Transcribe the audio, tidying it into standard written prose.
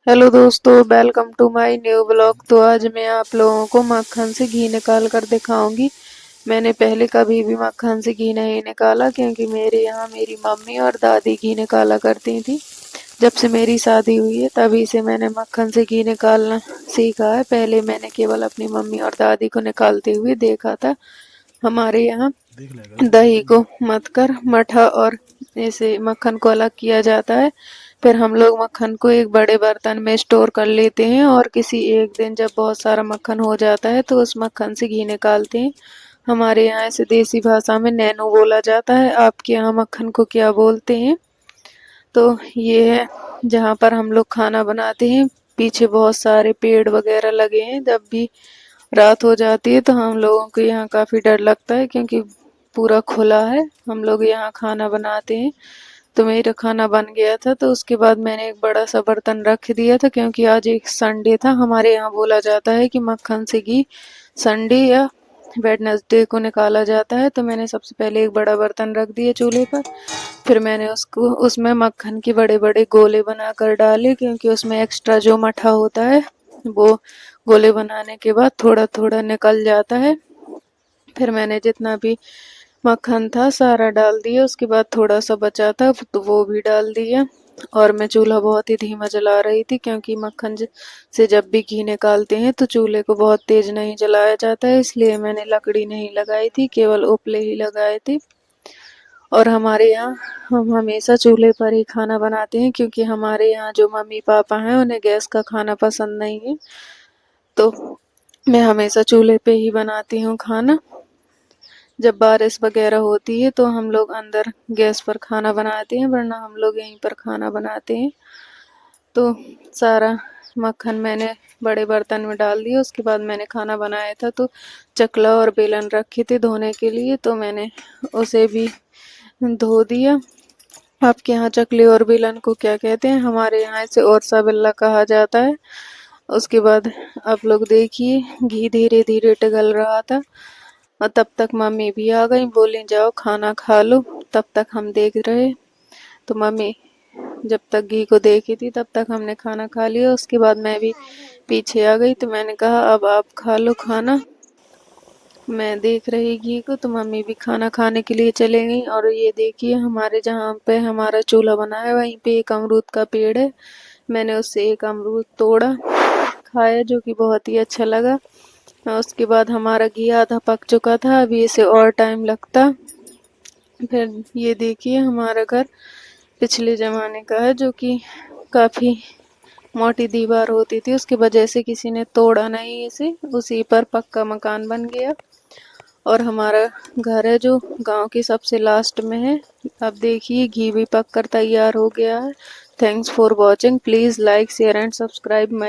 Hello दोस्तों, welcome to my new blog. तो आज मैं आप लोगों को मक्खन से घी निकाल कर दिखाऊंगी। मैंने पहले कभी भी मक्खन से घी नहीं निकाला, क्योंकि मेरे यहाँ मेरी मम्मी और दादी घी निकाला करती थी। जब से मेरी शादी हुई है तभी से मैंने मक्खन से घी निकालना सीखा है। पहले मैंने केवल अपनी मम्मी और दादी को निकालते हुए देखा था। हमारे यहाँ दही को मथ कर मठा और ऐसे मक्खन को अलग किया जाता है। फिर हम लोग मक्खन को एक बड़े बर्तन में स्टोर कर लेते हैं और किसी एक दिन जब बहुत सारा मक्खन हो जाता है तो उस मक्खन से घी निकालते हैं। हमारे यहाँ इसे देसी भाषा में नैनो बोला जाता है। आपके यहाँ मक्खन को क्या बोलते हैं? तो ये है जहाँ पर हम लोग खाना बनाते हैं। पीछे बहुत सारे पेड़ वगैरह लगे हैं। जब भी रात हो जाती है तो हम लोगों को यहाँ काफ़ी डर लगता है, क्योंकि पूरा खुला है। हम लोग यहाँ खाना बनाते हैं। तो मेरा खाना बन गया था, तो उसके बाद मैंने एक बड़ा सा बर्तन रख दिया था, क्योंकि आज एक संडे था। हमारे यहाँ बोला जाता है कि मक्खन से घी संडे या वेडनेसडे को निकाला जाता है। तो मैंने सबसे पहले एक बड़ा बर्तन रख दिया चूल्हे पर। फिर मैंने उसमें मक्खन के बड़े बड़े गोले बनाकर डाले, क्योंकि उसमें एक्स्ट्रा जो मठा होता है वो गोले बनाने के बाद थोड़ा थोड़ा निकल जाता है। फिर मैंने जितना भी मक्खन था सारा डाल दिया। उसके बाद थोड़ा सा बचा था तो वो भी डाल दिया। और मैं चूल्हा बहुत ही धीमा जला रही थी, क्योंकि मक्खन से जब भी घी निकालते हैं तो चूल्हे को बहुत तेज नहीं जलाया जाता है। इसलिए मैंने लकड़ी नहीं लगाई थी, केवल उपले ही लगाए थे। और हमारे यहाँ हम हमेशा चूल्हे पर ही खाना बनाते हैं, क्योंकि हमारे यहाँ जो मम्मी पापा हैं उन्हें गैस का खाना पसंद नहीं है। तो मैं हमेशा चूल्हे पे ही बनाती हूँ खाना। जब बारिश वगैरह होती है तो हम लोग अंदर गैस पर खाना बनाते हैं, वरना हम लोग यहीं पर खाना बनाते हैं। तो सारा मक्खन मैंने बड़े बर्तन में डाल दिया। उसके बाद मैंने खाना बनाया था, तो चकला और बेलन रखे थे धोने के लिए, तो मैंने उसे भी धो दिया। आपके यहाँ चकले और बेलन को क्या कहते हैं? हमारे यहाँ इसे औरसा बिल्ला कहा जाता है। उसके बाद आप लोग देखिए, घी धीरे धीरे पिघल रहा था और तब तक मम्मी भी आ गई। बोली जाओ खाना खा लो। तब तक हम देख रहे। तो मम्मी जब तक घी को देखी थी तब तक हमने खाना खा लिया। उसके बाद मैं भी पीछे आ गई, तो मैंने कहा अब आप खा लो खाना। मैं देख रही घी को, तो मम्मी भी खाना खाने के लिए चले गई। और ये देखिए, हमारे जहाँ पे हमारा चूल्हा बना है वहीं पे एक अमरूद का पेड़ है। मैंने उससे एक अमरूद तोड़ा, खाया, जो कि बहुत ही अच्छा लगा। उसके बाद हमारा घी आधा पक चुका था, अभी इसे और टाइम लगता। फिर ये देखिए, हमारा घर पिछले ज़माने का है, जो कि काफ़ी मोटी दीवार होती थी, उसकी वजह से किसी ने तोड़ा नहीं इसे। उसी पर पक्का मकान बन गया। और हमारा घर है जो गांव की सबसे लास्ट में है। अब देखिए, घी भी पक कर तैयार हो गया है। Thanks for watching. Please like share and subscribe my